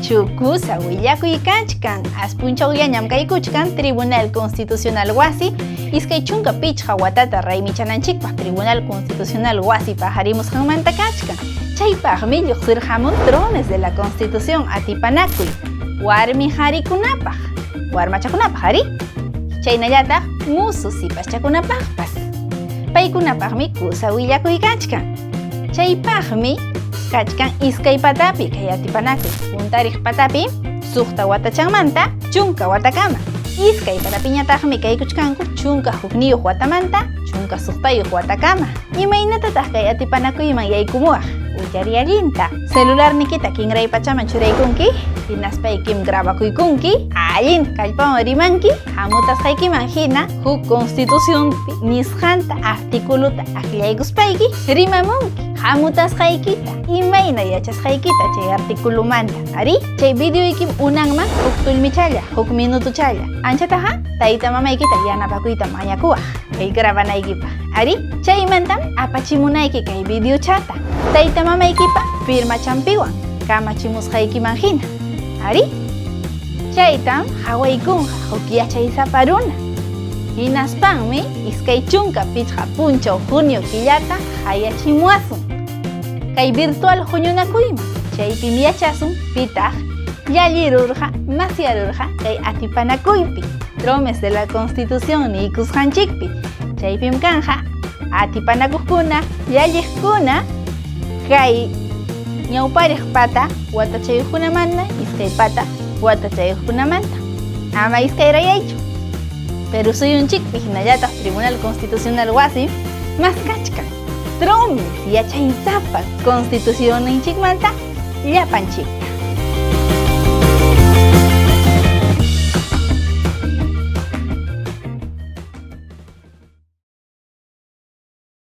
Chukusa willakuy kachkan aspunchawlla ñamkaykuchkan Tribunal Constitucional Wasi iskay chunka pichqa watata raymichananchikpaq Tribunal Constitucional Wasi pajarimusqanmanta kachkan. Chaypaqmi lluqsirhamun drones de la Constitución atipanakuy warmi qharikunapaq warmachakunapaq ari chaynallataq musu sipaschakunapaqpas paykunapaqmi kusa willakuy kachkan. Chaypaqmi kachkan iskay patapi kay atipanakuy puntariq patapi suqta watachanmanta chunka watakama iskay patapiñataqmi kaykuchkanku chunka hukniyuq watamanta chunka suqtayuq watakama imaynatataq kay atipanakuyman yaykumuwaq uyari allinta celularnikita kinray pachaman churaykunki hinaspaykim grabakuykunki allin kallpawan rimanki hamutasqaykiman hina huk constitución nisqanta articuluta aqllaykuspayki rimamunki hamutasqaykita imayna yachasqaykita chay articulumanta ari chay videoykim unanman huk tullmichalla huk minutuchalla anchataqa tayta mamaykita yanapakuyta mañakuwaq kay grabanaykipaq ari chaymantam apachimunayki kay videochata tayta mamaykipa firmachanpiwan kamachimusqaykiman hina ari chaytam hawaykunqa huk yachaysapa runa hinaspanmi iskay chunka pichqa punchaw junio killata hayachimuwasun kay virtual huñunakuyman chaypim yachasun pitaq llallirurqa masyarurqa kay atipanakuypi drones de la Constitución nikusqanchikpi chaypim kanja atipanakuqkuna llalliqkuna kay ñawpariq pata watachayuqkunamanta iskay pata watachayuqkunamanta ama iskayrayaychu pero suyunchikpi hinallataq Tribunal Constitucional Wasi mas kachkan drones yachaysapa constitucionninchikmanta llapanchikta